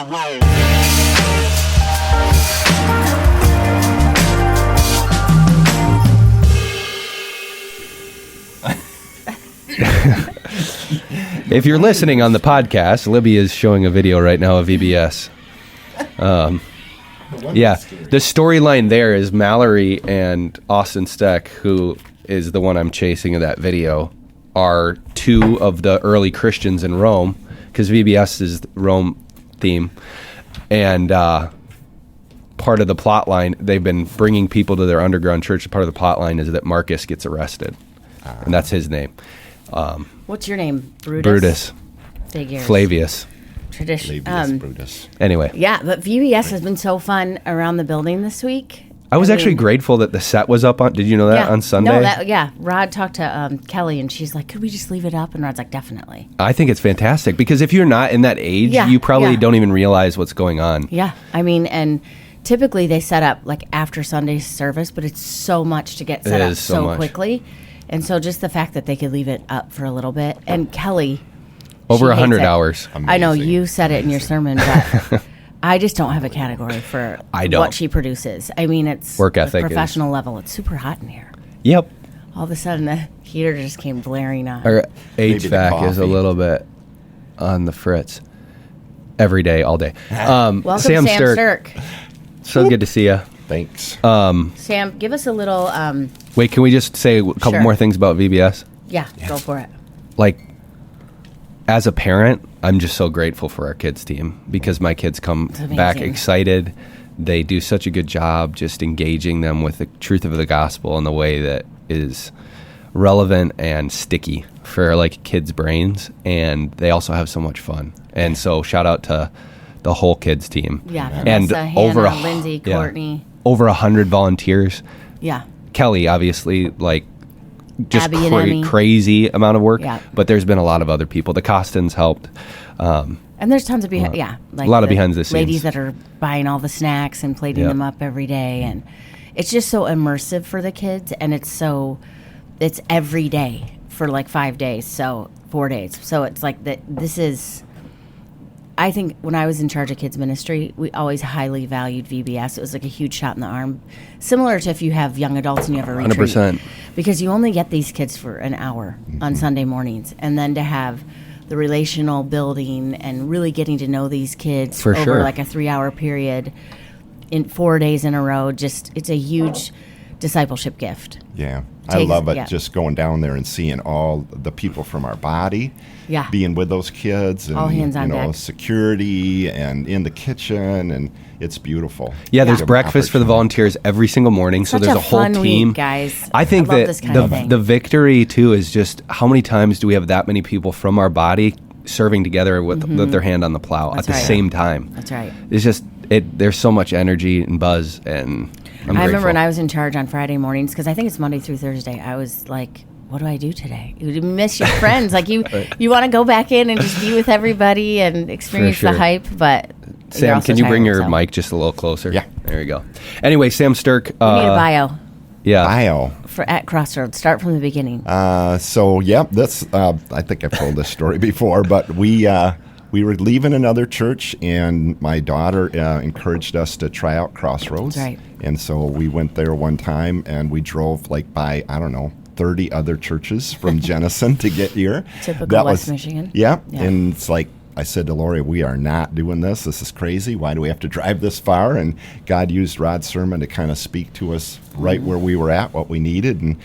the road. If you're listening on the podcast, Libby is showing a video right now of VBS. Yeah, the storyline there is Mallory and Austin Steck, who is the one I'm chasing in that video, are two of the early Christians in Rome, because VBS is Rome theme. And part of the plot line, they've been bringing people to their underground church. Part of the plot line is that Marcus gets arrested, and that's his name. What's your name? Brutus. Figures. Flavius. Tradition. Brutus. Anyway. Yeah, but VBS has been so fun around the building this week. I was actually grateful that the set was up on. Did you know that on Sunday? No, Rod talked to Kelly, and she's like, "Could we just leave it up?" And Rod's like, "Definitely." I think it's fantastic because if you're not in that age, you probably don't even realize what's going on. Yeah, I mean, and typically they set up like after Sunday's service, but it's so much to get set up so quickly, and so just the fact that they could leave it up for a little bit, and Kelly. Over 100 hours. Amazing. I know you said it in your sermon, but I just don't have a category for what she produces. I mean, it's work ethic, professional level. It's super hot in here. Yep. All of a sudden, the heater just came blaring on. Our HVAC is a little bit on the fritz. Every day, all day. Welcome, Sam Sterk. So good to see you. Thanks. Sam, give us a little... Wait, can we just say a couple more things about VBS? Yeah, go for it. Like, as a parent, I'm just so grateful for our kids team because my kids come back excited. They do such a good job just engaging them with the truth of the gospel in the way that is relevant and sticky for like kids' brains, and they also have so much fun. And so shout out to the whole kids team. Yeah, and Vanessa, Hannah, Lindsay, Courtney. Over 100 volunteers. Yeah. Kelly, obviously, like just Abby crazy amount of work. Yeah. But there's been a lot of other people. The Costins helped. And there's tons of like a lot of behind the scenes ladies that are buying all the snacks and plating them up every day, and it's just so immersive for the kids, and it's every day for like 5 days, so 4 days. So it's like that. This is. I think when I was in charge of kids ministry, we always highly valued VBS. It was like a huge shot in the arm, similar to if you have young adults and you have a retreat. 100%. Because you only get these kids for an hour on Sunday mornings, and then to have the relational building and really getting to know these kids over like a 3-hour period in 4 days in a row, it's a huge discipleship gift. Yeah. I love it, just going down there and seeing all the people from our body being with those kids, and all hands on deck. Security and in the kitchen, and it's beautiful. Yeah, there's breakfast for the volunteers every single morning, so there's a whole team. Week, guys. I think that the victory too is just how many times do we have that many people from our body serving together with their hand on the plow at the same time? That's right. It's just there's so much energy and buzz, and I remember when I was in charge on Friday mornings, because I think it's Monday through Thursday, I was like, what do I do today? You miss your friends. Like you want to go back in and just be with everybody and experience the hype, but Sam, can you bring your mic just a little closer? Yeah. There you go. Anyway, Sam Sterk. We need a bio. Yeah. Bio. At Crossroads. Start from the beginning. That's, I think I've told this story before, but we were leaving another church, and my daughter encouraged us to try out Crossroads. That's right. And so we went there one time, and we drove by, 30 other churches from Jenison to get here. Typical West Michigan. Yeah. And it's like, I said to Lori, we are not doing this. This is crazy. Why do we have to drive this far? And God used Rod's sermon to kind of speak to us right where we were at, what we needed. And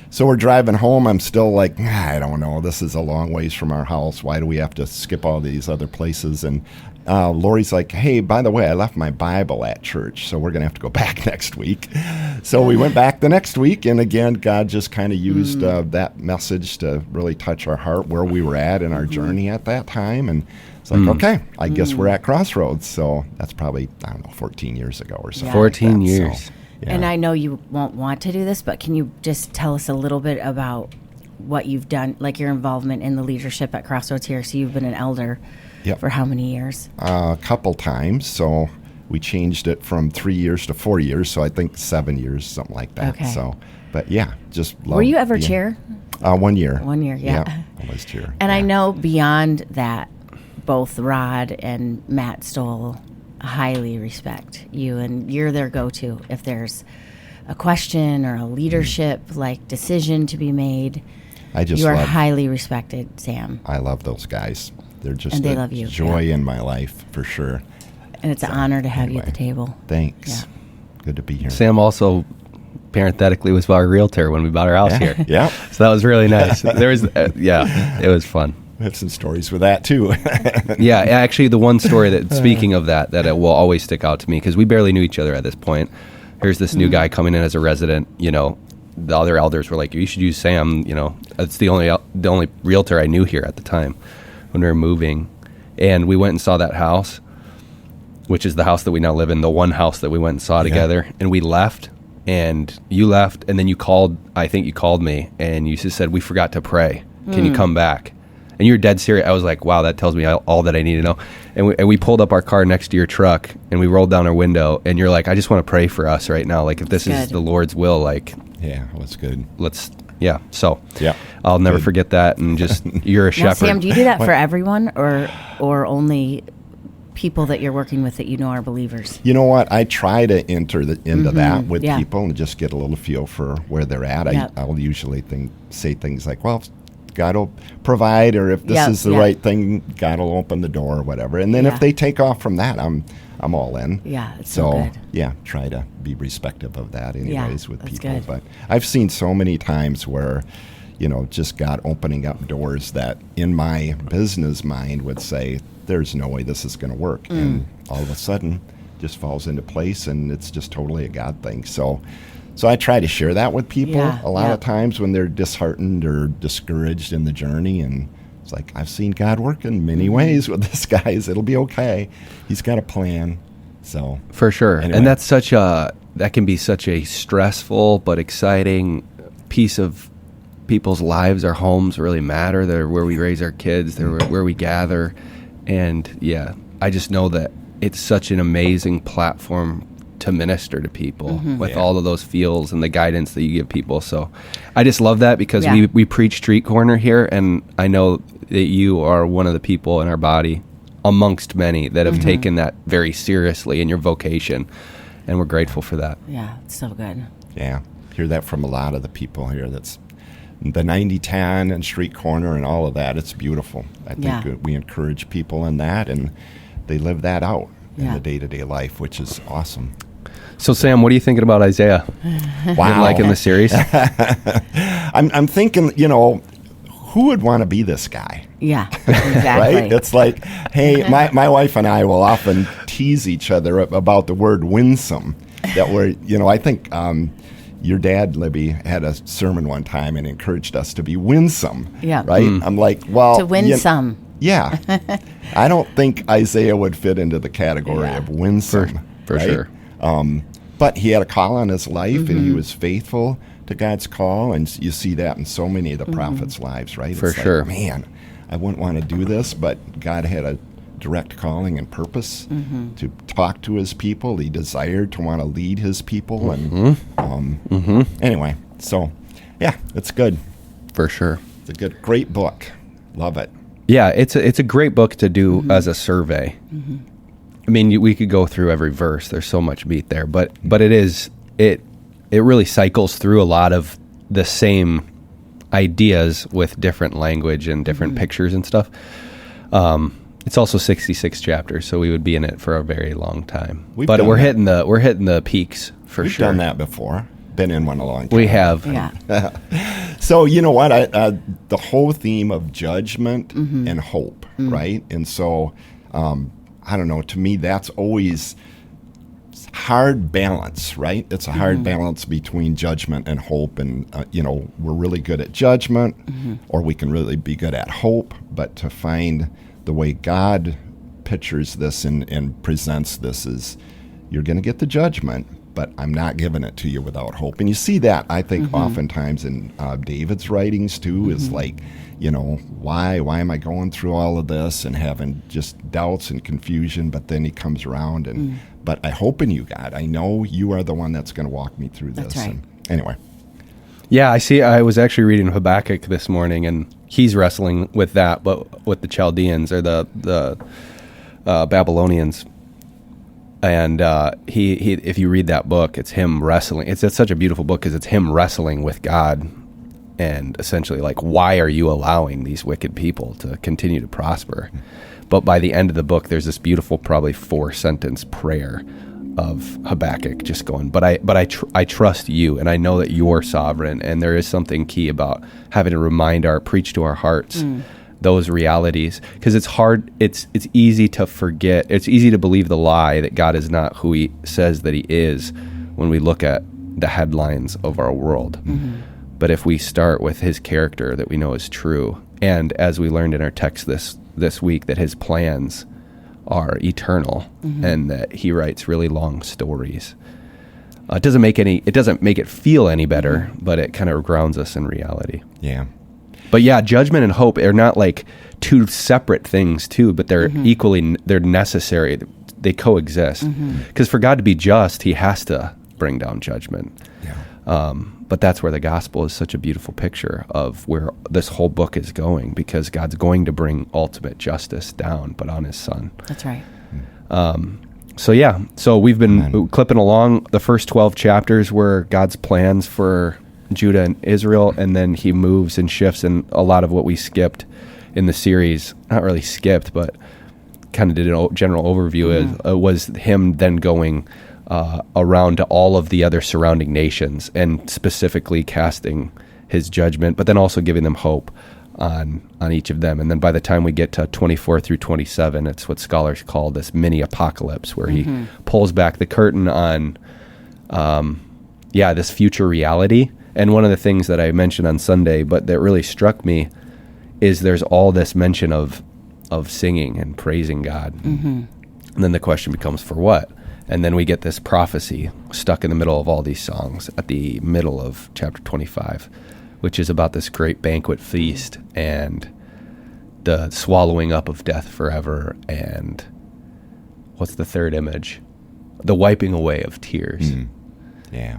so we're driving home. I'm still like, I don't know. This is a long ways from our house. Why do we have to skip all these other places? And Lori's like, hey, by the way, I left my Bible at church, so we're going to have to go back next week. So we went back the next week, and again, God just kind of used that message to really touch our heart where we were at in our journey at that time. And it's like, okay, I guess we're at Crossroads. So that's probably, 14 years ago or so. Yeah. 14 years. So, yeah. And I know you won't want to do this, but can you just tell us a little bit about what you've done, like your involvement in the leadership at Crossroads here? So you've been an elder for how many years? A couple times. So we changed it from 3 years to 4 years. So I think 7 years, something like that. Okay. So, but yeah, just love. Were you ever chair? 1 year. 1 year, yeah. I was chair. And I know beyond that, both Rod and Matt Stoll highly respect you, and you're their go-to if there's a question or a leadership like decision to be made. You are highly respected, Sam. I love those guys. They're just and they love you. Joy in my life for sure. And it's an honor to have you at the table. Thanks. Yeah. Good to be here. Sam also parenthetically was our realtor when we bought our house here. Yeah. So that was really nice. There was, it was fun. I have some stories with that too. Yeah, actually, the one story that, speaking of that it will always stick out to me, because we barely knew each other at this point. Here's this new guy coming in as a resident. You know, the other elders were like, "You should use Sam." You know, it's the only realtor I knew here at the time when we were moving, and we went and saw that house, which is the house that we now live in. The one house that we went and saw together, and we left. And you left, and then you called. I think you called me, and you just said, "We forgot to pray. Can you come back?" And you're dead serious. I was like, "Wow, that tells me all that I need to know." And we pulled up our car next to your truck, and we rolled down our window, and you're like, "I just want to pray for us right now. Like, if this is the Lord's will, like, yeah, that's good. So yeah, I'll never forget that. And just you're a shepherd." Sam, do you do that for everyone, or only people that you're working with that you know are believers? You know what? I try to enter into that with people and just get a little feel for where they're at. I'll usually say things like, "Well, God will provide," or "If this is the right thing, God will open the door," or whatever. And then if they take off from that, I'm all in. Yeah, it's so good. Yeah, try to be respective of that anyways with people. Good. But I've seen so many times where, just God opening up doors that in my business mind would say, "There's no way this is going to work." And all of a sudden just falls into place, and it's just totally a God thing. So I try to share that with people a lot of times when they're disheartened or discouraged in the journey. And it's like, I've seen God work in many ways with this guy. It'll be okay. He's got a plan. So for sure. Anyway. And that can be such a stressful but exciting piece of people's lives. Our homes really matter. They're where we raise our kids. They're where we gather. And I just know that it's such an amazing platform to minister to people with all of those feels and the guidance that you give people. So I just love that, because we preach street corner here, and I know that you are one of the people in our body amongst many that have taken that very seriously in your vocation, and we're grateful for that. Yeah, it's so good. Yeah, hear that from a lot of the people here. That's the 90-10 and street corner and all of that. It's beautiful. I think we encourage people in that, and they live that out in the day-to-day life, which is awesome. So, Sam, what are you thinking about Isaiah? Wow. Like in the series? I'm thinking, who would want to be this guy? Yeah, exactly. Right? It's like, hey, my wife and I will often tease each other about the word winsome. That we're, I think your dad, Libby, had a sermon one time and encouraged us to be winsome. Yeah. Right? I'm like, well. To win some. Yeah. I don't think Isaiah would fit into the category of winsome. For sure. But he had a call on his life, and he was faithful to God's call, and you see that in so many of the prophets' lives, right? For sure. Man, I wouldn't want to do this, but God had a direct calling and purpose to talk to his people. He desired to want to lead his people, and anyway, so yeah, it's good. For sure. It's a great book. Love it. Yeah, it's a great book to do as a survey. I mean, we could go through every verse. There's so much meat there, but it really cycles through a lot of the same ideas with different language and different pictures and stuff. It's also 66 chapters, so we would be in it for a very long time. But we're hitting the peaks for We've sure. We've done that before. Been in one a long time. We have. Yeah. So you know what? The whole theme of judgment and hope, right? And so. I don't know, to me, that's always hard balance, right? It's a hard balance between judgment and hope. And, we're really good at judgment, or we can really be good at hope. But to find the way God pictures this and presents this is, you're going to get the judgment, but I'm not giving it to you without hope. And you see that, I think, oftentimes in David's writings, too, is like, why am I going through all of this and having just doubts and confusion? But then he comes around and, but I hope in you, God. I know you are the one that's going to walk me through this. That's right. And anyway. Yeah, I was actually reading Habakkuk this morning, and he's wrestling with that, but with the Chaldeans or the Babylonians. And he if you read that book, it's him wrestling. It's such a beautiful book because it's him wrestling with God, and essentially like, why are you allowing these wicked people to continue to prosper? But by the end of the book, there's this beautiful, probably 4-sentence prayer of Habakkuk just going, but I trust you, and I know that you're sovereign. And there is something key about having to preach to our hearts those realities, because it's hard. It's easy to forget. It's easy to believe the lie that God is not who he says that he is when we look at the headlines of our world. But if we start with his character that we know is true, and as we learned in our text this week, that his plans are eternal, and that he writes really long stories. It doesn't make it feel any better, but it kind of grounds us in reality. Yeah. But yeah, judgment and hope are not like two separate things too, but they're they're necessary. They coexist. Because for God to be just, he has to bring down judgment. Yeah. But that's where the gospel is such a beautiful picture of where this whole book is going, because God's going to bring ultimate justice down, but on his son. That's right. So we've been clipping along. The first 12 chapters were God's plans for Judah and Israel, and then he moves and shifts, and a lot of what we skipped in the series, not really skipped, but kind of did a general overview, was him then going around to all of the other surrounding nations and specifically casting his judgment, but then also giving them hope on each of them. And then by the time we get to 24 through 27, it's what scholars call this mini apocalypse, where he pulls back the curtain on this future reality. And one of the things that I mentioned on Sunday, but that really struck me, is there's all this mention of singing and praising God. And then the question becomes, for what? And then we get this prophecy stuck in the middle of all these songs at the middle of chapter 25, which is about this great banquet feast and the swallowing up of death forever. And what's the third image? The wiping away of tears. Yeah.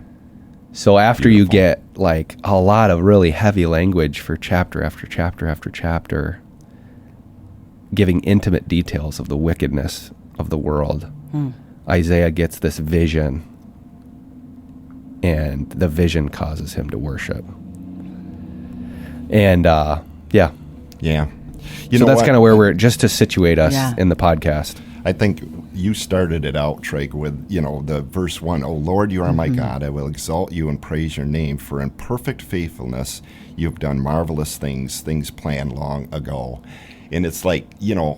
So after you get like a lot of really heavy language for chapter after chapter after chapter, giving intimate details of the wickedness of the world, Isaiah gets this vision, and the vision causes him to worship. And Yeah. So that's kind of where we're, just to situate us in the podcast. I think you started it out, Tryg, with, the verse 1, "O Lord, you are my God. I will exalt you and praise your name, for in perfect faithfulness you've done marvelous things planned long ago." And it's like,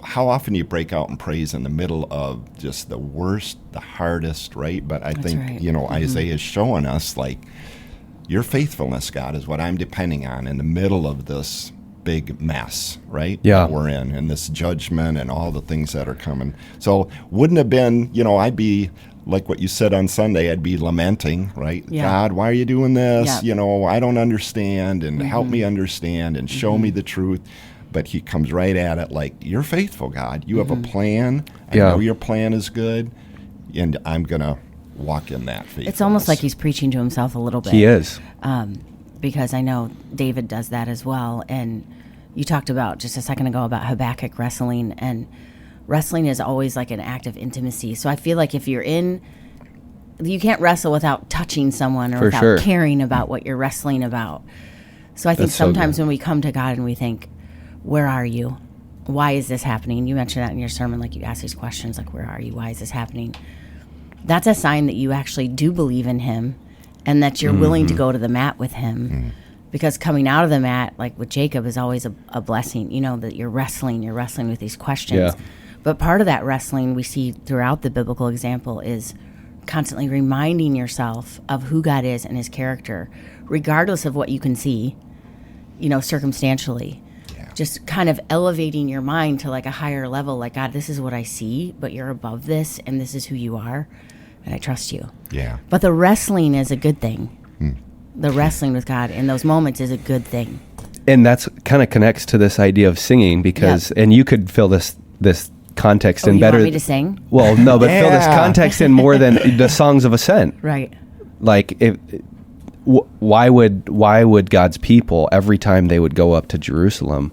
how often you break out in praise in the middle of just the worst, the hardest, right? But I think, Isaiah is showing us, like, your faithfulness, God, is what I'm depending on in the middle of this big mess, right? Yeah. That we're in, and this judgment and all the things that are coming. So wouldn't have been, I'd be like what you said on Sunday, I'd be lamenting, right? Yeah. God, why are you doing this? Yeah. I don't understand, and help me understand and show me the truth. But he comes right at it like, you're faithful, God. You have a plan. I know your plan is good, and I'm going to walk in that faithfulness. It's almost like he's preaching to himself a little bit. He is. Because I know David does that as well. And you talked about just a second ago about Habakkuk wrestling, and wrestling is always like an act of intimacy. So I feel like if you're you can't wrestle without touching someone or without caring about what you're wrestling about. So I think sometimes when we come to God and we think, where are you? Why is this happening? You mentioned that in your sermon, like you ask these questions like, where are you? Why is this happening? That's a sign that you actually do believe in him, and that you're willing to go to the mat with him. Because coming out of the mat, like with Jacob, is always a blessing, that you're wrestling with these questions. Yeah. But part of that wrestling we see throughout the biblical example is constantly reminding yourself of who God is and his character, regardless of what you can see, circumstantially. Just kind of elevating your mind to like a higher level, like, God, this is what I see, but you're above this, and this is who you are, and I trust you. Yeah. But the wrestling is a good thing. The wrestling with God in those moments is a good thing. And that's kind of connects to this idea of singing, because, and you could fill this context in better. You want me to sing? Well, no, but fill this context in more than the songs of ascent. Right. Like, why would God's people, every time they would go up to Jerusalem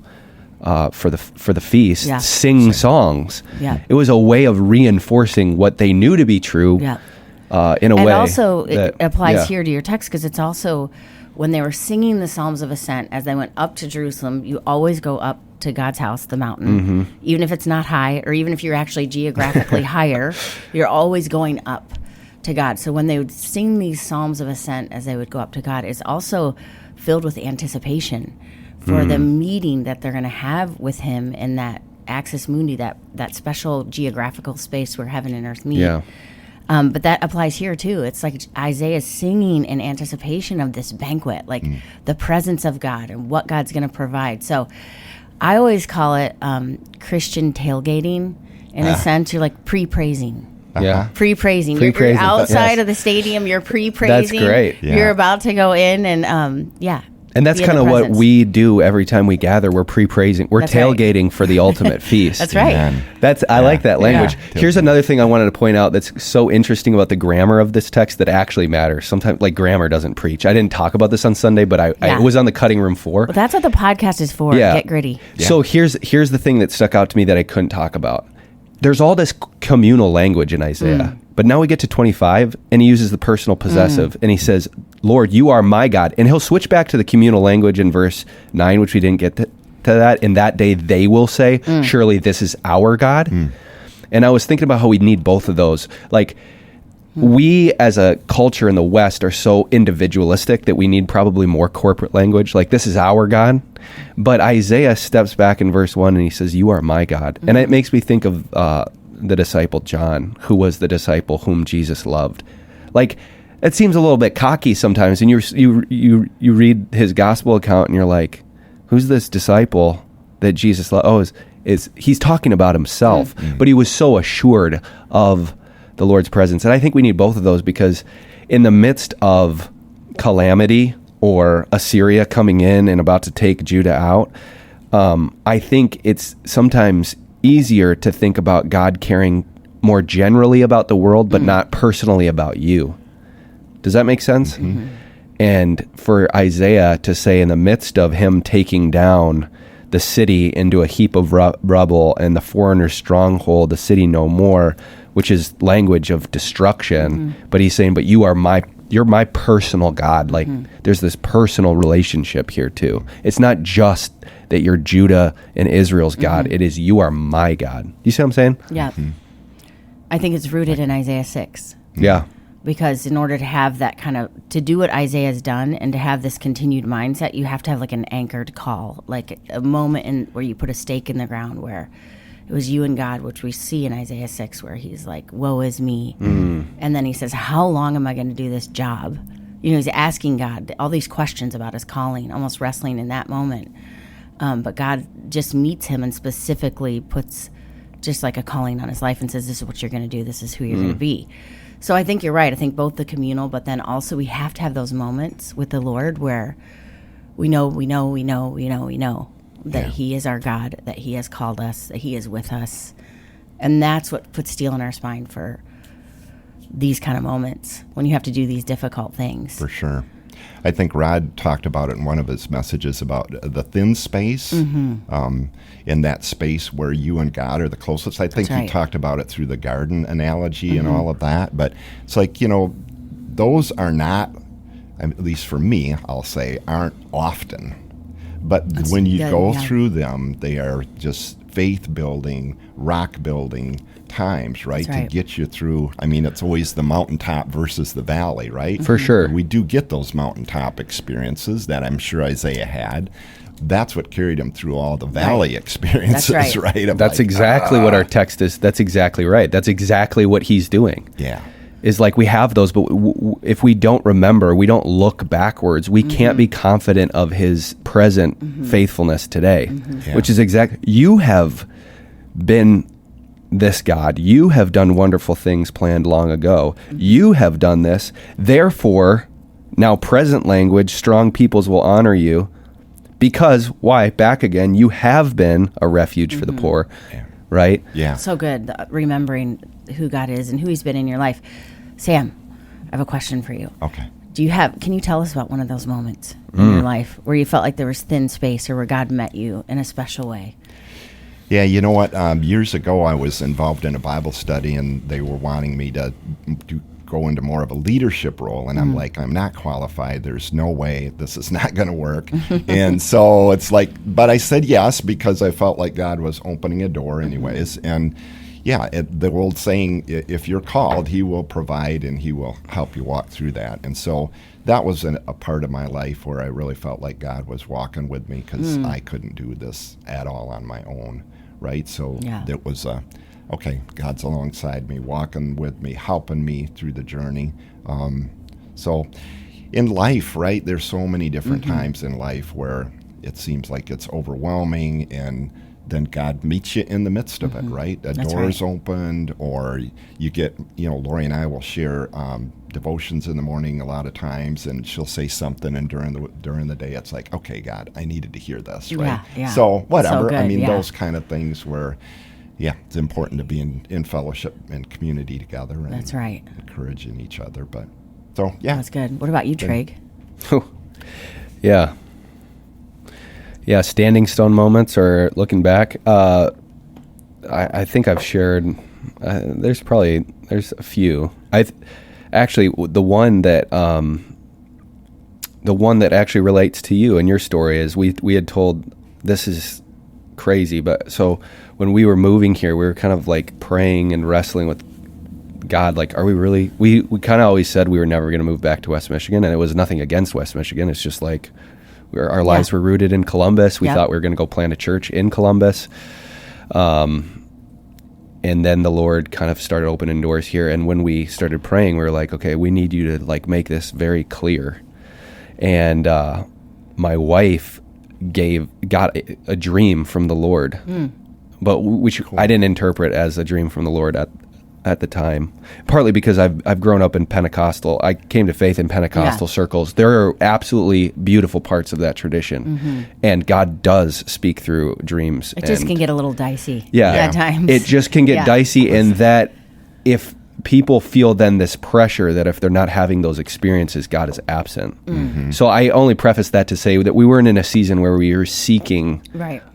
for the feast, sing songs? Yeah. It was a way of reinforcing what they knew to be true. Yeah. In a way. And also, that, it applies here to your text, because it's also when they were singing the Psalms of Ascent as they went up to Jerusalem. You always go up to God's house, the mountain, even if it's not high, or even if you're actually geographically higher, you're always going up to God. So when they would sing these Psalms of Ascent as they would go up to God, it's also filled with anticipation for the meeting that they're going to have with him in that Axis Mundi, that special geographical space where heaven and earth meet. Yeah. But that applies here too. It's like Isaiah's singing in anticipation of this banquet, like the presence of God and what God's going to provide. So I always call it Christian tailgating. In a sense, you're like pre-praising. Yeah. Pre-praising. Pre-praising. You're outside Yes. of the stadium. You're pre-praising. That's great. Yeah. You're about to go in and And that's be in kind the of what presence. we do every time we gather. We're pre-praising. We're That's right. tailgating for the ultimate feast. That's right. Amen. I like that language. Yeah. Here's another thing I wanted to point out that's so interesting about the grammar of this text that actually matters. Sometimes, like, grammar doesn't preach. I didn't talk about this on Sunday, but I was on the cutting room floor. Well, that's what the podcast is for. Yeah. Get gritty. So here's the thing that stuck out to me that I couldn't talk about. There's all this communal language in Isaiah, but now we get to 25, and he uses the personal possessive, and he says, Lord, you are my God. And he'll switch back to the communal language in verse 9, which we didn't get to that. In that day, they will say, surely this is our God. And I was thinking about how we need both of those. Like, we as a culture in the West are so individualistic that we need probably more corporate language. Like, this is our God. But Isaiah steps back in verse 1 and he says, you are my God. And it makes me think of the disciple John, who was the disciple whom Jesus loved. Like, it seems a little bit cocky sometimes. And you read his gospel account and you're like, who's this disciple that Jesus loved? Oh, he's talking about himself. But he was so assured of the Lord's presence. And I think we need both of those, because in the midst of calamity or Assyria coming in and about to take Judah out, I think it's sometimes easier to think about God caring more generally about the world, but not personally about you. Does that make sense? And for Isaiah to say, in the midst of him taking down the city into a heap of rubble and the foreigner's stronghold, the city no more, which is language of destruction. But he's saying, but you're my personal God. Like, there's this personal relationship here too. It's not just that you're Judah and Israel's God. It is, you are my God. You see what I'm saying? Yeah. I think it's rooted in Isaiah 6. Yeah. Because in order to have that to do what Isaiah's done and to have this continued mindset, you have to have like an anchored call, like a moment where you put a stake in the ground where it was you and God, which we see in Isaiah 6, where he's like, woe is me. And then he says, how long am I going to do this job? You know, he's asking God all these questions about his calling, almost wrestling in that moment. But God just meets him and specifically puts just like a calling on his life and says, this is what you're going to do. This is who you're going to be. So I think you're right. I think both the communal, but then also we have to have those moments with the Lord where we know that he is our God, that he has called us, that he is with us. And that's what puts steel in our spine for these kind of moments when you have to do these difficult things. For sure. I think Rod talked about it in one of his messages about the thin space, in that space where you and God are the closest. I think he talked about it through the garden analogy and all of that. But it's like, those are not, at least for me, I'll say, aren't often. But when you go through them, they are just faith-building, rock-building times, right? To get you through. I mean, it's always the mountaintop versus the valley, right? For sure. We do get those mountaintop experiences that I'm sure Isaiah had. That's what carried him through all the valley experiences, right? That's exactly what our text is. That's exactly right. That's exactly what he's doing. Yeah. Is like we have those, but if we don't remember, we don't look backwards, we can't be confident of his present faithfulness today, which is you have been this God. You have done wonderful things planned long ago. You have done this. Therefore, now present language, strong peoples will honor you because, why? Back again, you have been a refuge for the poor, right? Yeah. So good, remembering who God is and who he's been in your life. Sam, I have a question for you. Okay. Can you tell us about one of those moments in your life where you felt like there was thin space or where God met you in a special way? Yeah, you know what? Years ago, I was involved in a Bible study, and they were wanting me to go into more of a leadership role. And I'm like, I'm not qualified. There's no way. This is not going to work. And so it's like, but I said yes because I felt like God was opening a door anyways. And yeah, the old saying, if you're called, he will provide and he will help you walk through that. And so that was a part of my life where I really felt like God was walking with me because I couldn't do this at all on my own, right? So it was, okay, God's alongside me, walking with me, helping me through the journey. So in life, right, there's so many different times in life where it seems like it's overwhelming, and then God meets you in the midst of it, right? A door is opened, or you get, Lori and I will share devotions in the morning a lot of times, and she'll say something, and during the day, it's like, okay, God, I needed to hear this, right? Yeah. So whatever. So I mean, good, those kind of things where, it's important to be in fellowship and community together. And That's right. Encouraging each other. But so, yeah. That's good. What about you, Tryg? Yeah. Yeah, standing stone moments or looking back. I think I've shared. There's a few. Actually the one that actually relates to you and your story is we had told, this is crazy, but so when we were moving here, we were kind of like praying and wrestling with God, like, are we really? We kind of always said we were never going to move back to West Michigan, and it was nothing against West Michigan. It's just like our lives were rooted in Columbus. We thought we were going to go plant a church in Columbus. And then the Lord kind of started opening doors here. And when we started praying, we were like, okay, we need you to like make this very clear. And my wife got a dream from the Lord, but which I didn't interpret as a dream from the Lord at the time, partly because I've grown up in Pentecostal. I came to faith in Pentecostal circles. There are absolutely beautiful parts of that tradition, and God does speak through dreams. It just can get a little dicey at times. It just can get dicey, and that if people feel then this pressure that if they're not having those experiences, God is absent. So I only preface that to say that we weren't in a season where we were seeking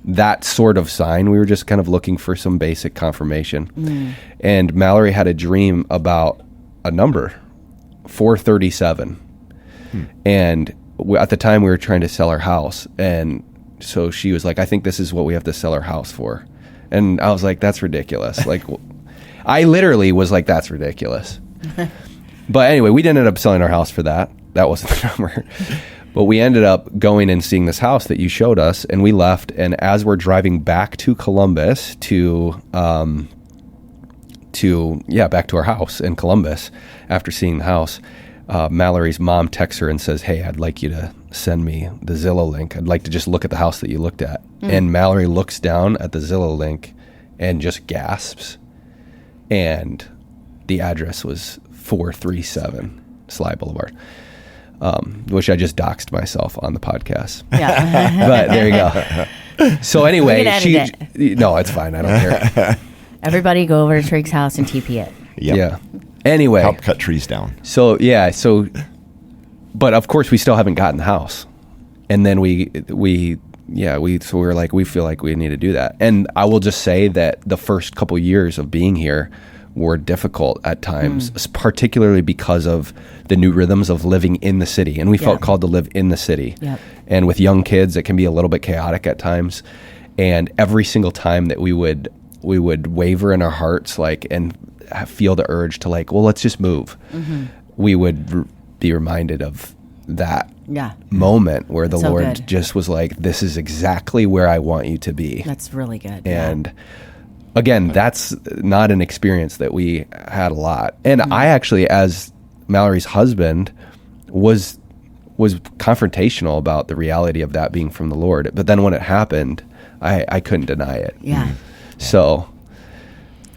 that sort of sign. We were just kind of looking for some basic confirmation. And Mallory had a dream about a number, 437. And at the time we were trying to sell our house. And so she was like, I think this is what we have to sell our house for. And I was like, that's ridiculous. Like, I literally was like, that's ridiculous. But anyway, we didn't end up selling our house for that. That wasn't the number. But we ended up going and seeing this house that you showed us, and we left. And as we're driving back to Columbus back to our house in Columbus after seeing the house, Mallory's mom texts her and says, hey, I'd like you to send me the Zillow link. I'd like to just look at the house that you looked at. And Mallory looks down at the Zillow link and just gasps. And the address was 437 Sly Boulevard, which I just doxed myself on the podcast. Yeah. But there you go. So anyway, no, it's fine. I don't care. Everybody go over to Tryg's house and TP it. Yep. Yeah. Anyway. Help cut trees down. So, but of course we still haven't gotten the house. And then we were like, we feel like we need to do that. And I will just say that the first couple years of being here were difficult at times, particularly because of the new rhythms of living in the city. And we felt called to live in the city. Yep. And with young kids, it can be a little bit chaotic at times. And every single time that we would waver in our hearts, like, and feel the urge to like, well, let's just move. We would be reminded of that moment where the Lord just was like, this is exactly where I want you to be. That's really good. And again, that's not an experience that we had a lot. And I actually, as Mallory's husband, was confrontational about the reality of that being from the Lord. But then when it happened, I couldn't deny it. Yeah. So,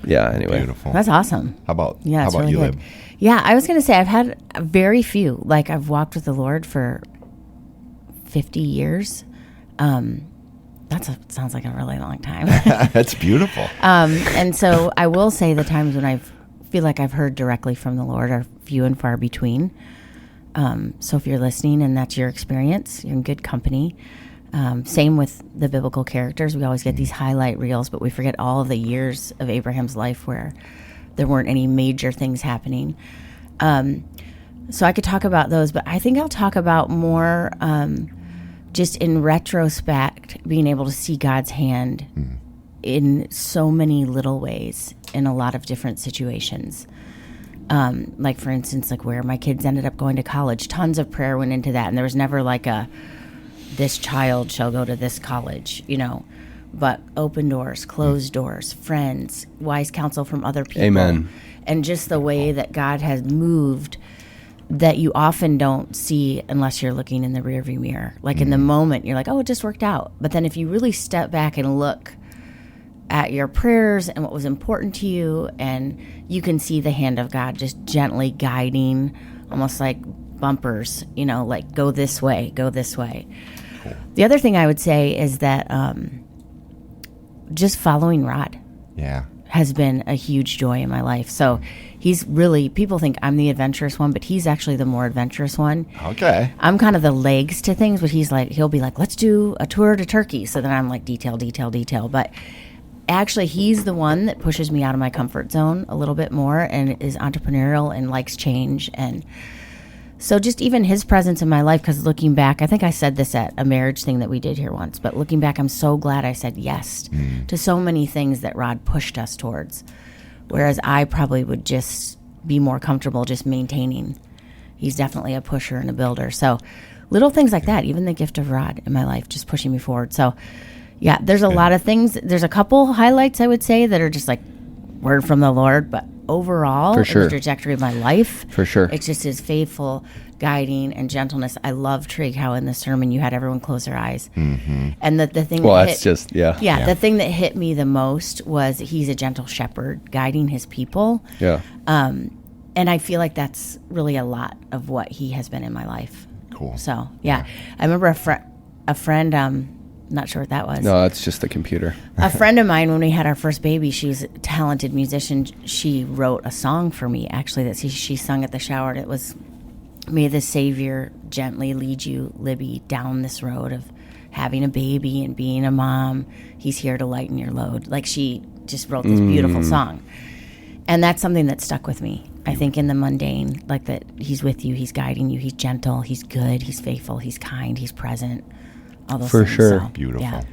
anyway. Beautiful. That's awesome. How about really you, good. Lib? Yeah, I was going to say I've had very few. Like, I've walked with the Lord for 50 years. Sounds like a really long time. That's beautiful. And so I will say the times when I feel like I've heard directly from the Lord are few and far between. So if you're listening and that's your experience, you're in good company. Same with the biblical characters. We always get these highlight reels, but we forget all of the years of Abraham's life where there weren't any major things happening. So I could talk about those, but I think I'll talk about more just in retrospect, being able to see God's hand in so many little ways in a lot of different situations. Like, for instance, like where my kids ended up going to college, tons of prayer went into that. And there was never like this child shall go to this college, but open doors, closed doors, friends, wise counsel from other people. Amen. And just the way that God has moved that you often don't see unless you're looking in the rearview mirror. Like in the moment, you're like, oh, it just worked out. But then if you really step back and look at your prayers and what was important to you, and you can see the hand of God just gently guiding, almost like bumpers, like go this way, go this way. Cool. The other thing I would say is that just following Rod has been a huge joy in my life. So he's really, people think I'm the adventurous one, but he's actually the more adventurous one. Okay. I'm kind of the legs to things, but he'll be like, let's do a tour to Turkey. So then I'm like, detail. But actually, he's the one that pushes me out of my comfort zone a little bit more and is entrepreneurial and likes change. And so just even his presence in my life, because looking back, I think I said this at a marriage thing that we did here once, but looking back, I'm so glad I said yes to so many things that Rod pushed us towards, whereas I probably would just be more comfortable just maintaining. He's definitely a pusher and a builder. So little things like that, even the gift of Rod in my life, just pushing me forward. So yeah, there's a lot of things. There's a couple highlights, I would say, that are just like word from the Lord, but overall, For sure. in the trajectory of my life, For sure. it's just his faithful guiding and gentleness. I love, Tryg, how in the sermon you had everyone close their eyes. And the thing Well, that that's hit, just, yeah. the thing that hit me the most was he's a gentle shepherd guiding his people. Yeah. And I feel like that's really a lot of what he has been in my life. Cool. So, yeah. I remember a friend, not sure what that was. No, it's just the computer. A friend of mine, when we had our first baby, she's a talented musician. She wrote a song for me, actually, that she sung at the shower. And it was, may the Savior gently lead you, Libby, down this road of having a baby and being a mom. He's here to lighten your load. Like, she just wrote this beautiful song. And that's something that stuck with me. I think in the mundane, like that he's with you, he's guiding you, he's gentle, he's good, he's faithful, he's kind, he's present. All those For things. sure. So, Beautiful. yeah.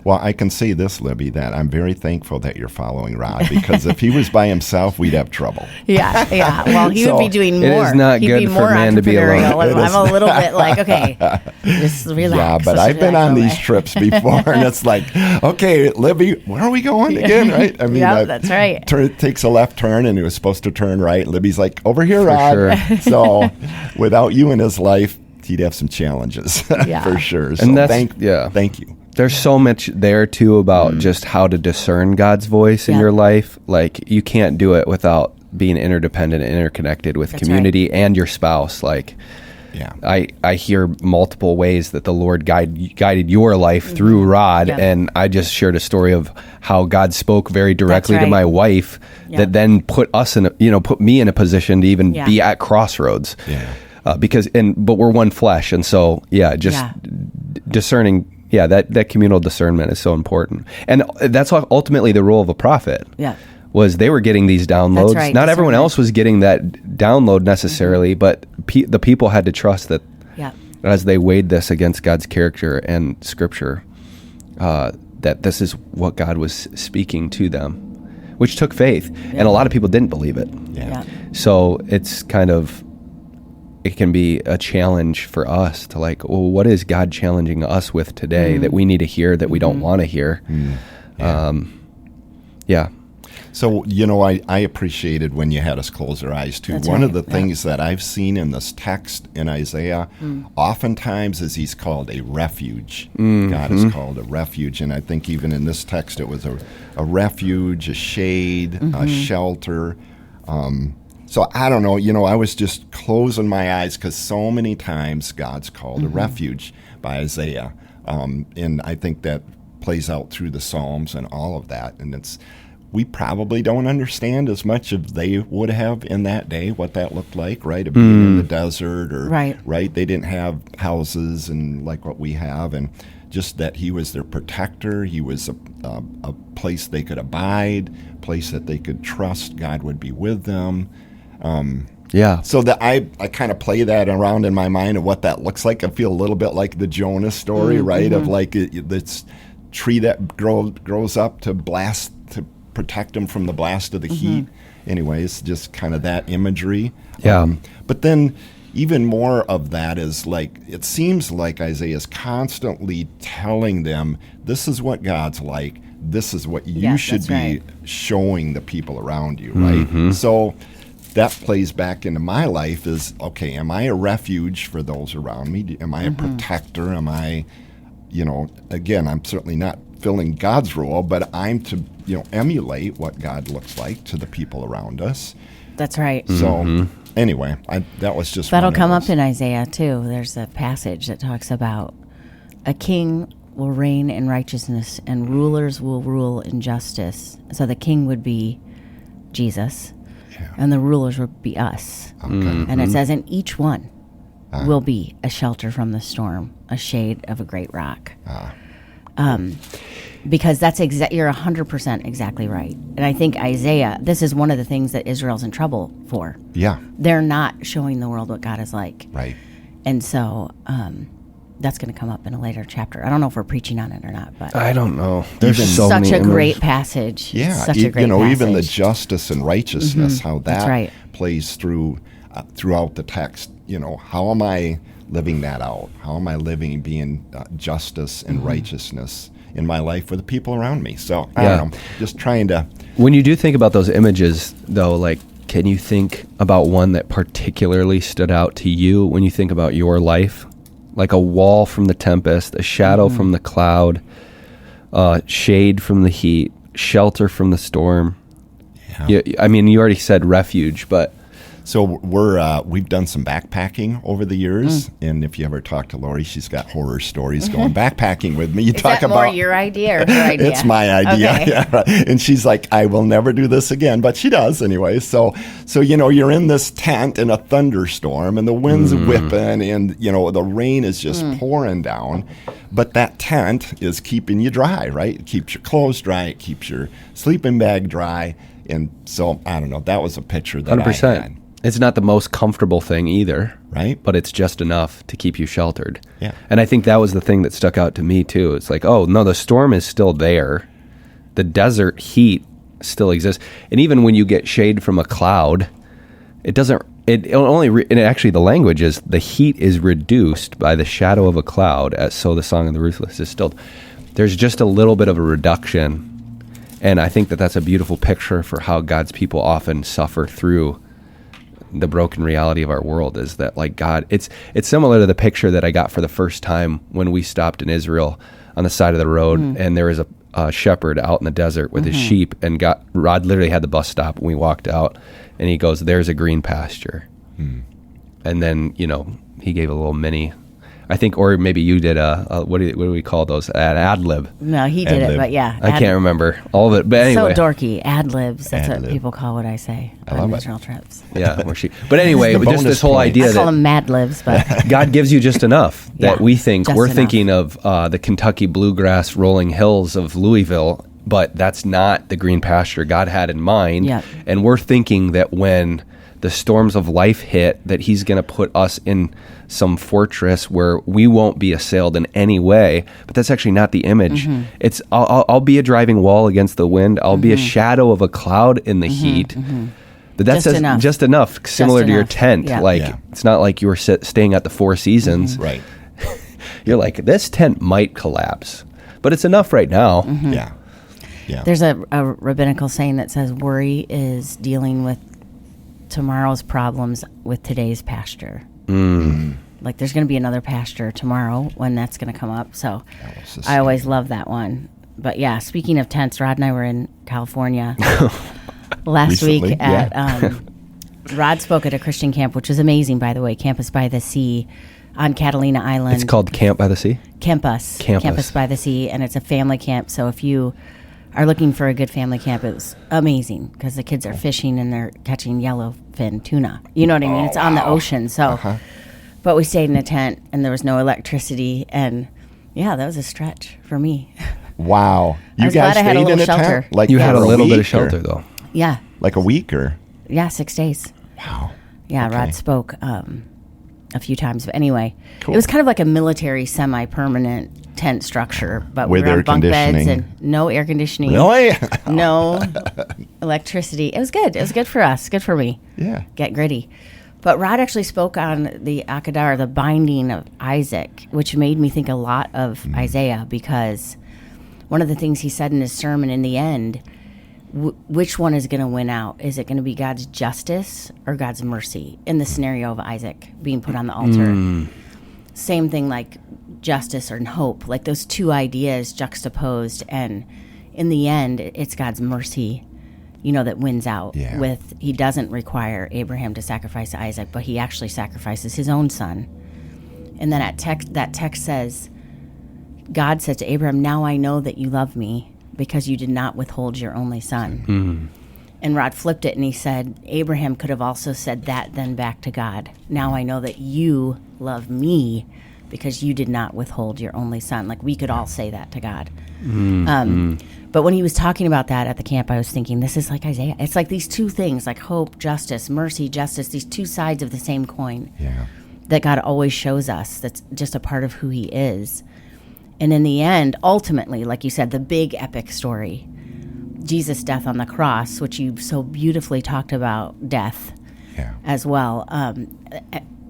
Well, I can say this, Libby, that I'm very thankful that you're following Rod, because if he was by himself, we'd have trouble. Yeah. Well, he would be doing more. It is not He'd good be for more man to be alone. entrepreneurial. I'm a little bit like, okay, just relax. Yeah, but Let's I've been relax on a these little trips before, and it's like, okay, Libby, where are we going again, right? I mean, that's right. Takes a left turn, and he was supposed to turn right. And Libby's like, over here, For Rod. sure. So without you in his life, he'd have some challenges, Yeah. for sure. So And that's- thank you. There's so much there, too, about just how to discern God's voice in Yeah. your life. Like, you can't do it without being interdependent and interconnected with That's community and your spouse. Like, Yeah. I hear multiple ways that the Lord guided your life through Rod, Yep. and I just shared a story of how God spoke very directly That's to right. my wife Yep. that then put me in a position to even Yeah. be at crossroads. Yeah. But we're one flesh, and so discerning. Yeah, that communal discernment is so important, and that's ultimately the role of a prophet. Yeah. Was they were getting these downloads. That's right, Not everyone discernment. else was getting that download necessarily, but the people had to trust that Yeah. as they weighed this against God's character and Scripture, that this is what God was speaking to them, which took faith, and a lot of people didn't believe it. Yeah. So it's it can be a challenge for us to like, well, what is God challenging us with today that we need to hear that we don't want to hear? Yeah. So, I appreciated when you had us close our eyes, too. That's One of right, the things that I've seen in this text in Isaiah, oftentimes is he's called a refuge. God is called a refuge. And I think even in this text, it was a refuge, a shade, a shelter. So I don't know, I was just closing my eyes because so many times God's called a refuge by Isaiah. And I think that plays out through the Psalms and all of that. And we probably don't understand as much as they would have in that day, what that looked like, right? Of being in the desert, or right. They didn't have houses and like what we have, and just that he was their protector. He was a place they could abide, place that they could trust God would be with them. So that I kind of play that around in my mind of what that looks like. I feel a little bit like the Jonah story, right? Of like this tree that grows up to protect them from the blast of the heat. Anyways, just kind of that imagery. But then even more of that is like, it seems like Isaiah is constantly telling them, this is what God's like. This is what you should be showing the people around you, right? So that plays back into my life is, okay, am I a refuge for those around me? Am I a protector? Am I, again, I'm certainly not filling God's role, but I'm to, emulate what God looks like to the people around us. That's right. So anyway, that was just that'll come up in Isaiah too. There's a passage that talks about a king will reign in righteousness and rulers will rule in justice. So the king would be Jesus, and the rulers would be us. And it says, and each one will be a shelter from the storm, a shade of a great rock. Because that's you're 100% exactly right. And I think Isaiah, this is one of the things that Israel's in trouble for. Yeah. They're not showing the world what God is like. Right. And so that's going to come up in a later chapter. I don't know if we're preaching on it or not, but I don't know. There's so such many a great passage. Yeah, such a great passage. Even the justice and righteousness, how that That's plays throughout the text. How am I living that out? How am I being justice and righteousness in my life for the people around me? So I don't know, just trying to. When you do think about those images, though, like, can you think about one that particularly stood out to you when you think about your life? Like a wall from the tempest, a shadow from the cloud, shade from the heat, shelter from the storm. Yeah. You already said refuge, but... So we've done some backpacking over the years, and if you ever talk to Lori, she's got horror stories going backpacking with me. You Is talk that about more your idea or her idea? It's my idea, Okay. And she's like, I will never do this again, but she does anyway. So you're in this tent in a thunderstorm, and the wind's whipping, and the rain is just pouring down. But that tent is keeping you dry, right? It keeps your clothes dry. It keeps your sleeping bag dry. And so I don't know. That was a picture that 100%. I had. It's not the most comfortable thing either, right? But it's just enough to keep you sheltered. Yeah. And I think that was the thing that stuck out to me too. It's like, oh no, the storm is still there. The desert heat still exists. And even when you get shade from a cloud, and actually the language is the heat is reduced by the shadow of a cloud, so the song of the ruthless is stilled. There's just a little bit of a reduction. And I think that that's a beautiful picture for how God's people often suffer through the broken reality of our world. Is that like God, it's similar to the picture that I got for the first time when we stopped in Israel on the side of the road, and there was a shepherd out in the desert with his sheep, and Rod literally had the bus stop, and we walked out, and he goes, "There's a green pasture," and then he gave a little mini. I think, or maybe you did what do we call those? An ad lib. No, he did it, but yeah. I can't remember all of it, but anyway. So dorky. Ad libs. That's Ad-lib. what people call what I say on Israel trips. Yeah, but anyway, just this whole idea I call that them mad libs, but God gives you just enough that we think just we're enough. thinking of the Kentucky bluegrass rolling hills of Louisville, but that's not the green pasture God had in mind. Yep. And we're thinking that when the storms of life hit, that he's going to put us in some fortress where we won't be assailed in any way. But that's actually not the image. It's I'll be a driving wall against the wind. I'll be a shadow of a cloud in the heat. But that's just enough, similar to your tent. Yeah. It's not like you were staying at the Four Seasons. Right. You're like, this tent might collapse, but it's enough right now. Yeah. there's a rabbinical saying that says worry is dealing with tomorrow's problems with today's pasture. Like there's going to be another pasture tomorrow when that's going to come up. So I always love that one. But yeah, speaking of tents, Rod and I were in California last Recently, week at Rod spoke at a Christian camp, which was amazing, by the way, Campus by the Sea on Catalina Island. It's called Camp by the Sea? Campus by the Sea, and it's a family camp. So if you are looking for a good family camp, it was amazing because the kids are fishing and they're catching yellowfin tuna. You know what I mean? It's on the ocean. So, but we stayed in a tent and there was no electricity. And yeah, that was a stretch for me. Wow. I You was guys glad I had a stayed in little a shelter. tent? Like You had a for little bit week, of shelter, or- though. Yeah. Like a week or? Yeah, 6 days. Wow. Yeah, Okay. Rod spoke a few times. But anyway, Cool. it was kind of like a military semi-permanent tent structure. But With we were air on bunk beds conditioning. and no air conditioning. Really? No electricity. It was good. It was good for us. Good for me. Yeah. Get gritty. But Rod actually spoke on the Akedah, the binding of Isaac, which made me think a lot of Isaiah, because one of the things he said in his sermon in the end, which one is going to win out? Is it going to be God's justice or God's mercy in the scenario of Isaac being put on the altar? Same thing like justice or hope, like those two ideas juxtaposed. And in the end, it's God's mercy, that wins out. Yeah. With he doesn't require Abraham to sacrifice Isaac, but he actually sacrifices his own son. And then that text says, God said to Abraham, "Now I know that you love me because you did not withhold your only son." And Rod flipped it and he said, Abraham could have also said that then back to God. "Now I know that you love me because you did not withhold your only son." Like we could all say that to God. But when he was talking about that at the camp, I was thinking, this is like Isaiah. It's like these two things, like hope, justice, mercy, justice, these two sides of the same coin Yeah. that God always shows us. That's just a part of who he is. And in the end, ultimately, like you said, the big epic story, Jesus' death on the cross, which you so beautifully talked about, death Yeah. as well,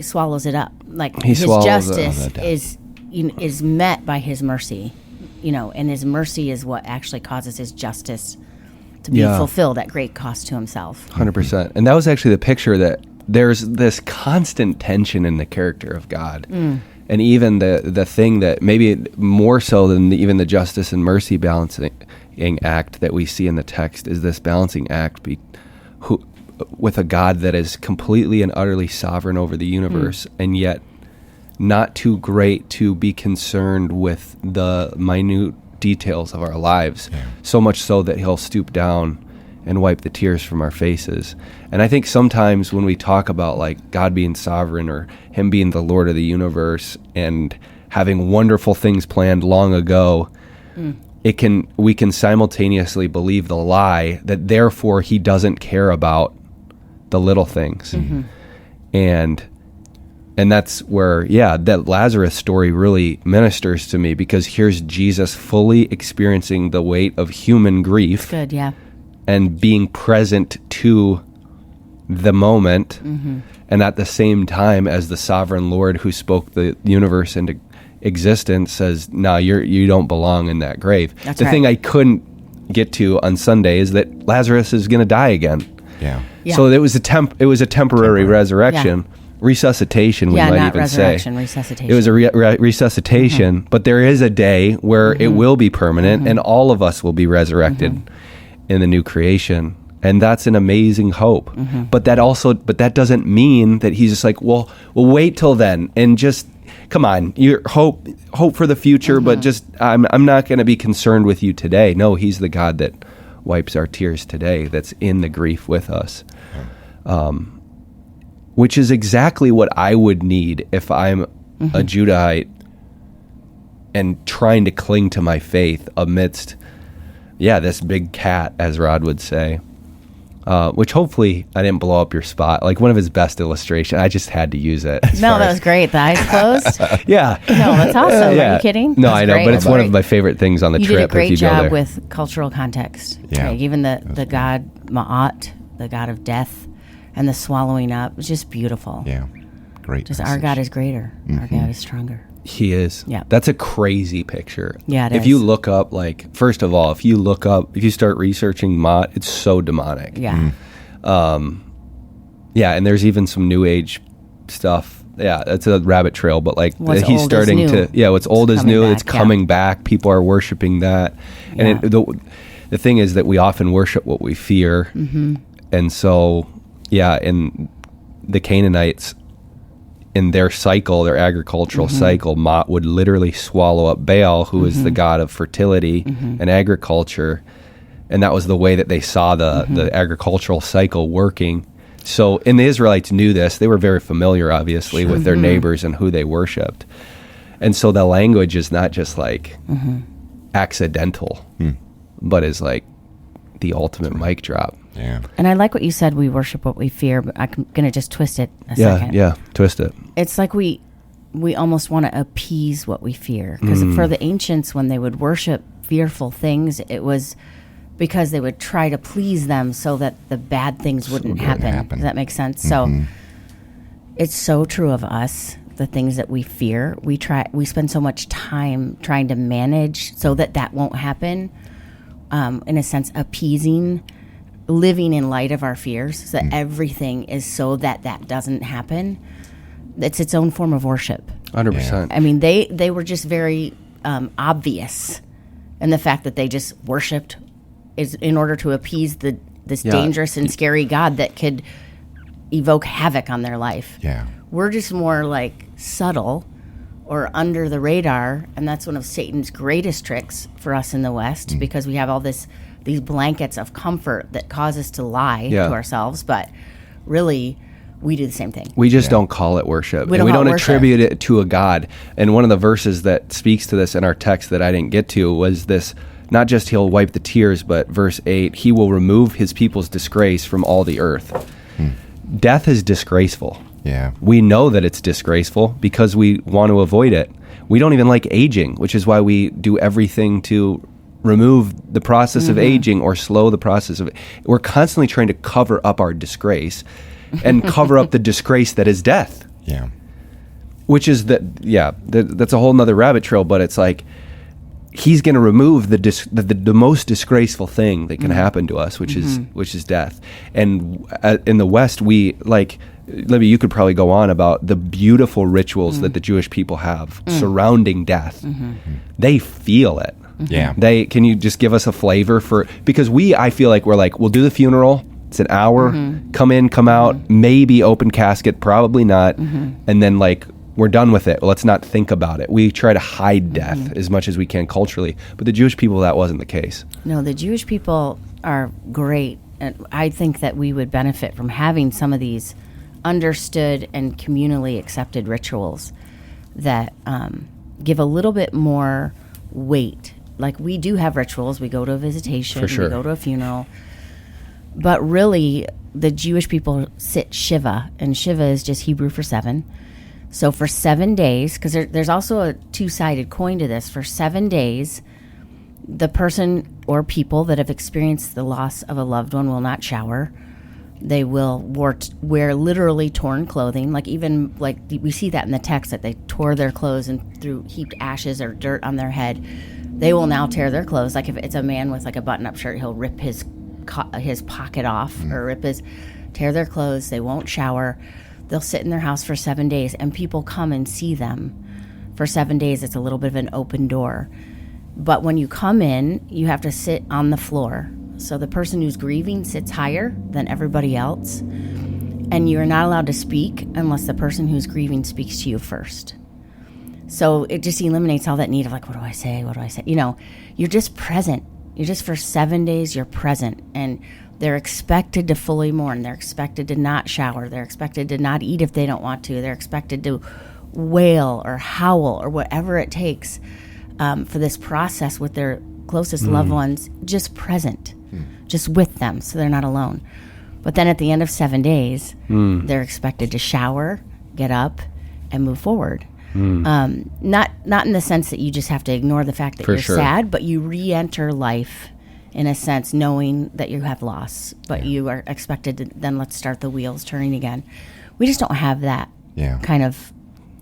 swallows it up. Like He his swallows justice it up. is met by his mercy, and his mercy is what actually causes his justice to be Yeah. fulfilled at great cost to himself. 100%. And that was actually the picture, that there's this constant tension in the character of God. And even the thing that maybe more so than even the justice and mercy balancing act that we see in the text is this balancing act with a God that is completely and utterly sovereign over the universe, and yet not too great to be concerned with the minute details of our lives, so much so that he'll stoop down and wipe the tears from our faces. And I think sometimes when we talk about like God being sovereign or him being the Lord of the universe and having wonderful things planned long ago, we can simultaneously believe the lie that therefore he doesn't care about the little things. And that's where, that Lazarus story really ministers to me, because here's Jesus fully experiencing the weight of human grief. Good, yeah. And being present to the moment, and at the same time as the sovereign Lord who spoke the universe into existence says, "No, you don't belong in that grave." That's the right. thing I couldn't get to on Sunday is that Lazarus is going to die again. Yeah. Yeah. So it was a temporary resurrection. Resuscitation, we Yeah, might not even resurrection, say. resuscitation. It was a resuscitation, but there is a day where it will be permanent, and all of us will be resurrected in the new creation. And that's an amazing hope. But that doesn't mean that he's just like, well, we'll wait till then and just come on, you hope for the future, but just I'm not going to be concerned with you today. No, he's the God that wipes our tears today, that's in the grief with us. Which is exactly what I would need if I'm a Judahite and trying to cling to my faith amidst, this big cat, as Rod would say. Which hopefully I didn't blow up your spot. Like one of his best illustrations. I just had to use it. No, that was great. The eyes closed. Yeah. No, that's awesome. Are you kidding? No, That's I know, great. but it's one of my favorite things on the You trip. did a great if you go job there. with cultural context. Yeah. Like, even the god Ma'at, the god of death, and the swallowing up. It was just beautiful. Yeah. Great. Just our message. God is greater. Our God is stronger. He is. Yeah. That's a crazy picture. Yeah, it if is. you look up, first of all, if you start researching Mott, it's so demonic. Yeah. And there's even some new age stuff. Yeah, that's a rabbit trail, but What's he's old starting is new. to, what's old is coming new. back, It's coming back. People are worshiping that. And Yeah. the thing is that we often worship what we fear. And so, in the Canaanites, in their cycle, their agricultural cycle, Mott would literally swallow up Baal, who is the god of fertility and agriculture, And that was the way that they saw the agricultural cycle working. So, and the Israelites knew this. They were very familiar, obviously, with their neighbors and who they worshipped. And so the language is not just like accidental, but is like the ultimate mic drop. Yeah. And I like what you said, we worship what we fear, but I'm going to just twist it a second. Yeah, twist it. It's like we almost want to appease what we fear. Because for the ancients, when they would worship fearful things, it was because they would try to please them so that the bad things wouldn't happen. Does that make sense? So it's so true of us, the things that we fear. We spend so much time trying to manage so that won't happen, in a sense, appeasing, living in light of our fears, so that everything is so that doesn't happen. It's its own form of worship. 100%. I mean, they were just very obvious in the fact that they just worshipped is in order to appease this dangerous and scary God that could evoke havoc on their life. Yeah. We're just more like subtle or under the radar, and that's one of Satan's greatest tricks for us in the West, because we have all these blankets of comfort that cause us to lie to ourselves, but really we do the same thing. We just don't call it worship. We don't worship. Attribute it to a God. And one of the verses that speaks to this in our text that I didn't get to was this: not just he'll wipe the tears, but verse 8, he will remove his people's disgrace from all the earth. Death is disgraceful. Yeah. We know that it's disgraceful because we want to avoid it. We don't even like aging, which is why we do everything to remove the process of aging or slow the process of it. We're constantly trying to cover up our disgrace and cover up the disgrace that is death. Yeah. Which is that's a whole nother rabbit trail, but it's like, he's going to remove the most disgraceful thing that can happen to us, which is death. And in the West, we like, Libby, you could probably go on about the beautiful rituals that the Jewish people have surrounding death. They feel it. Yeah. Can you just give us a flavor for, because I feel like we're like, we'll do the funeral. It's an hour, come in, come out, maybe open casket, probably not. And then like, we're done with it. Let's not think about it. We try to hide death as much as we can culturally. But the Jewish people, that wasn't the case. No, the Jewish people are great. And I think that we would benefit from having some of these understood and communally accepted rituals that give a little bit more weight. Like, we do have rituals. We go to a visitation. For sure. We go to a funeral. But really, the Jewish people sit Shiva. And Shiva is just Hebrew for 7. So for 7 days, because there's also a two-sided coin to this, for 7 days, the person or people that have experienced the loss of a loved one will not shower. They will wear literally torn clothing. Like, even like we see that in the text, that they tore their clothes and threw heaped ashes or dirt on their head. They will now tear their clothes. Like, if it's a man with like a button-up shirt, he'll rip his pocket off or tear their clothes. They won't shower. They'll sit in their house for 7 days, and people come and see them. For 7 days, it's a little bit of an open door. But when you come in, you have to sit on the floor. So the person who's grieving sits higher than everybody else, and you're not allowed to speak unless the person who's grieving speaks to you first. So it just eliminates all that need of like, what do I say? What do I say? You know, you're just present. You're just, for 7 days, you're present. And they're expected to fully mourn. They're expected to not shower. They're expected to not eat if they don't want to. They're expected to wail or howl or whatever it takes for this process with their closest loved ones, just present, just with them, so they're not alone. But then at the end of 7 days, they're expected to shower, get up, and move forward. Not in the sense that you just have to ignore the fact that you're sad, but you re-enter life in a sense, knowing that you have loss, but you are expected to then let's start the wheels turning again. We just don't have that kind of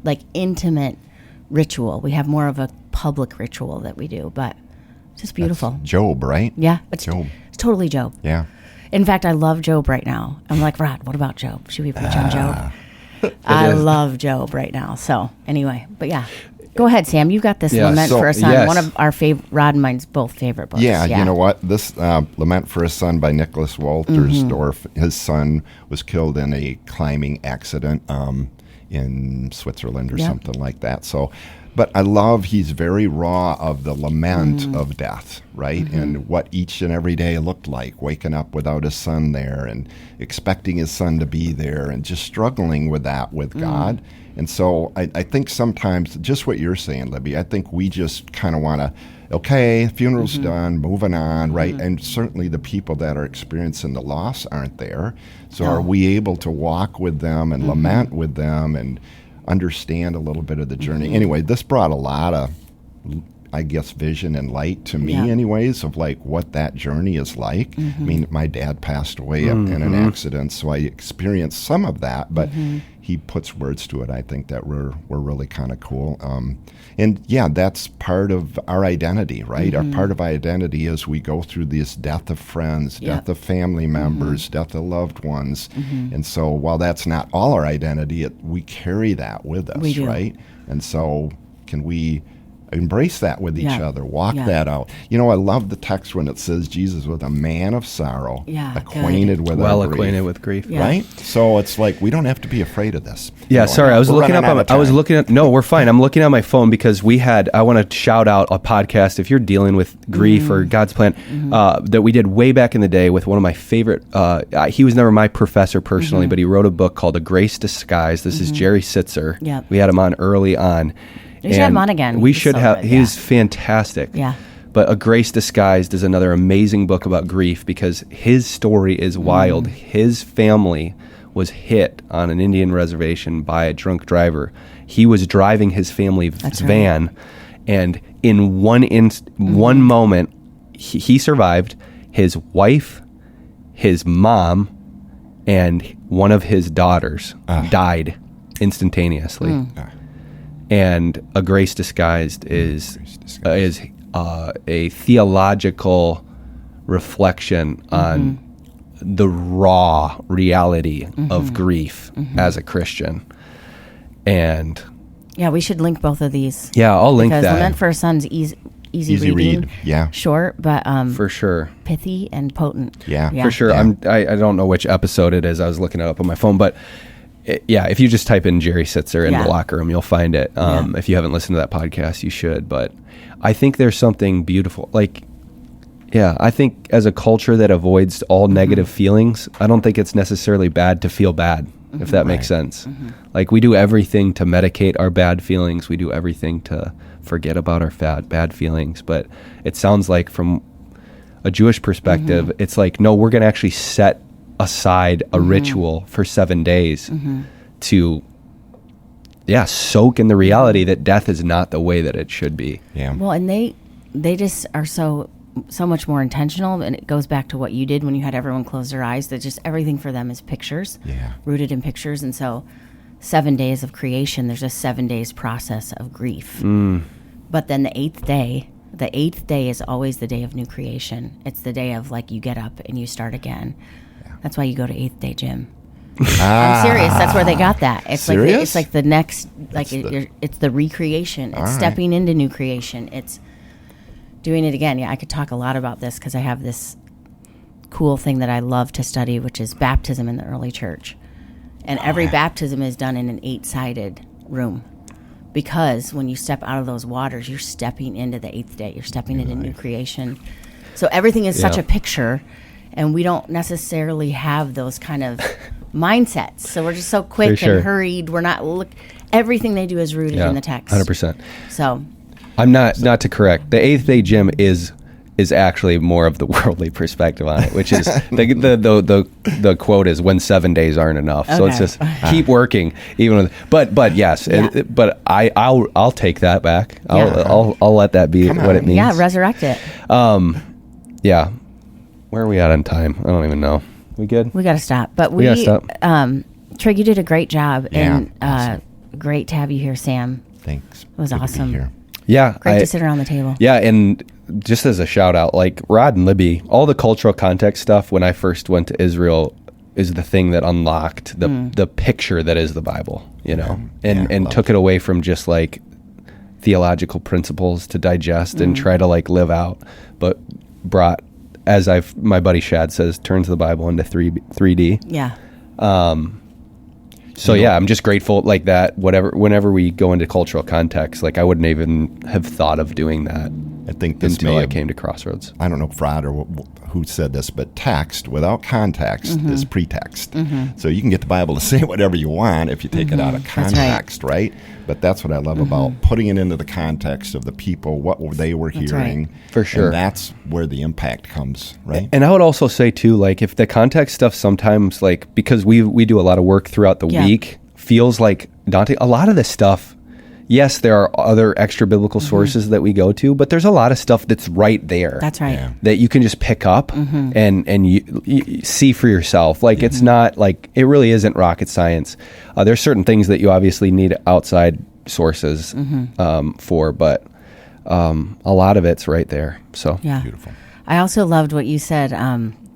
like intimate ritual. We have more of a public ritual that we do, but it's just beautiful. That's Job, right? Yeah, it's Job. It's totally Job. Yeah. In fact, I love Job right now. I'm like, Rod, what about Job? Should we preach on Job? I love Job right now. So anyway, but yeah. Go ahead, Sam. You got this Lament for a Son, one of our favorite, Rod and mine's both favorite books. Yeah, you know what? This Lament for a Son by Nicholas Waltersdorf, his son was killed in a climbing accident in Switzerland or something like that. So But I love he's very raw of the lament of death, right? And what each and every day looked like, waking up without his son there and expecting his son to be there and just struggling with that with God. And so I think sometimes, just what you're saying, Libby, I think we just kind of want to, okay, funeral's done, moving on, right? And certainly the people that are experiencing the loss aren't there. So are we able to walk with them and lament with them and understand a little bit of the journey? Anyway, this brought a lot of, I guess, vision and light to me anyways, of like what that journey is like. I mean, my dad passed away in an accident, so I experienced some of that, but he puts words to it, I think, that were really kind of cool. And yeah, that's part of our identity, right? Our part of our identity is we go through this death of friends, death of family members, death of loved ones. And so while that's not all our identity, we carry that with us, right? And so can we embrace that with each other, walk that out? You know, I love the text when it says Jesus was a man of sorrow, acquainted with acquainted with grief, right? So it's like we don't have to be afraid of this. Yeah, sorry, I was looking up. No, we're fine. I'm looking at my phone because I want to shout out a podcast if you're dealing with grief or God's plan that we did way back in the day with one of my favorite. He was never my professor personally, but he wrote a book called A Grace Disguised. This is Jerry Sitzer. We had him on early on. We should have him on again. We should have. He's fantastic. Yeah. But A Grace Disguised is another amazing book about grief because his story is wild. His family was hit on an Indian reservation by a drunk driver. He was driving his family's van, and in one moment, he survived. His wife, his mom, and one of his daughters died instantaneously. And A Grace Disguised is a theological reflection on the raw reality of grief as a Christian. And yeah, we should link both of these. Yeah, I'll link because that. Lament for a Son's easy reading. Yeah, short, but for sure pithy and potent. Yeah, for sure. Yeah. I don't know which episode it is. I was looking it up on my phone, but if you just type in Jerry Sitzer in the locker room, you'll find it. If you haven't listened to that podcast, you should. But I think there's something beautiful. I think as a culture that avoids all negative feelings, I don't think it's necessarily bad to feel bad, if that makes sense. Like, we do everything to medicate our bad feelings. We do everything to forget about our bad feelings. But it sounds like from a Jewish perspective, it's like, no, we're going to actually set aside a ritual for 7 days to soak in the reality that death is not the way that it should be. Well, and they just are so much more intentional, and it goes back to what you did when you had everyone close their eyes, that just everything for them is pictures, rooted in pictures. And so 7 days of creation, there's a 7 days process of grief. But then the eighth day is always the day of new creation. It's the day of, like, you get up and you start again. That's why you go to eighth day gym. I'm serious. That's where they got that. It's serious? It's like the next, it's the recreation. It's stepping into new creation. It's doing it again. Yeah, I could talk a lot about this because I have this cool thing that I love to study, which is baptism in the early church. And every baptism is done in an 8-sided room. Because when you step out of those waters, you're stepping into the eighth day. You're stepping into new creation. So everything is such a picture. And we don't necessarily have those kind of mindsets. So we're just so quick and hurried. We're not everything they do is rooted in the text. 100%. So I'm not to correct. The eighth day gym is actually more of the worldly perspective on it, which is the quote is when 7 days aren't enough. So it's just keep working even with, but yes, but I'll take that back. I'll let that be what it means. Yeah, resurrect it. Yeah. Where are we at on time? I don't even know. We good? We got to stop. But we got to stop. Tryg, you did a great job. And great to have you here, Sam. Thanks. It was awesome. Here. Yeah. Great to sit around the table. Yeah. And just as a shout out, like Rod and Libby, all the cultural context stuff when I first went to Israel is the thing that unlocked the picture that is the Bible, and took it away from just like theological principles to digest and try to like live out, but brought, as my buddy Shad says, turns the Bible into 3D. Yeah. So yeah, I'm just grateful like that. Whenever we go into cultural context, like I wouldn't even have thought of doing that. I think this until I came to Crossroads. I don't know if Rod or who said this, but text without context is pretext. So you can get the Bible to say whatever you want if you take it out of context, right? But that's what I love about putting it into the context of the people, what they were hearing. For sure. And that's where the impact comes, right? And I would also say too, like if the context stuff sometimes, like because we do a lot of work throughout the week, feels like daunting. A lot of this stuff, yes, there are other extra biblical sources that we go to, but there's a lot of stuff that's right there. That's right. That you can just pick up and you see for yourself. Like it's not like, it really isn't rocket science. There's certain things that you obviously need outside sources for, but a lot of it's right there. So Beautiful. I also loved what you said.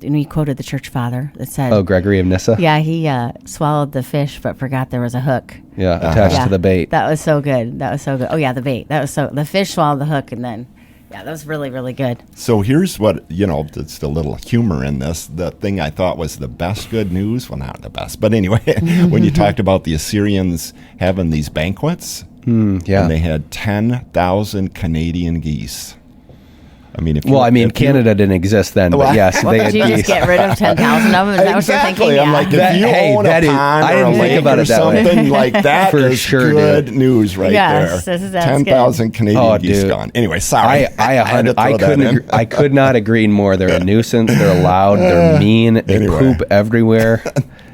And we quoted the church father that said, "Oh, Gregory of Nyssa." Yeah, he swallowed the fish but forgot there was a hook. Yeah, attached to the bait. That was so good. Oh yeah, the bait. The fish swallowed the hook, and then that was really, really good. So here's what, it's a little humor in this. The thing I thought was the best good news, well, not the best, but anyway, when you talked about the Assyrians having these banquets, and they had 10,000 Canadian geese. I mean, Canada didn't exist then, but yes, they had Did you just get rid of 10,000 of them? Is that what you're thinking? I'm like, if you own a pond I didn't think about it that way. something like that, For is sure, good news right Yes, there. that's 10,000 Canadian geese gone. Anyway, sorry. I could not agree more. They're a nuisance. They're loud. They're mean. They poop everywhere.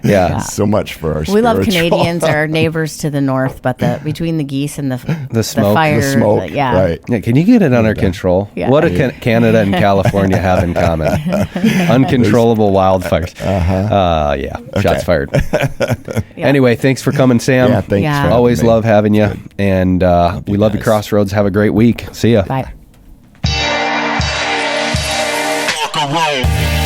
Yeah. So much for our We love spiritual. Canadians, our neighbors to the north, but between the geese and the smoke, fire, the smoke, right. Yeah, can you get it under control? Yeah. What do Canada and California have in common? Uncontrollable wildfires. Shots fired. Anyway, thanks for coming, Sam. Yeah, thanks. Yeah. For Always having me. love having you. And we love you, Crossroads. Have a great week. See ya. Bye. Rock and roll.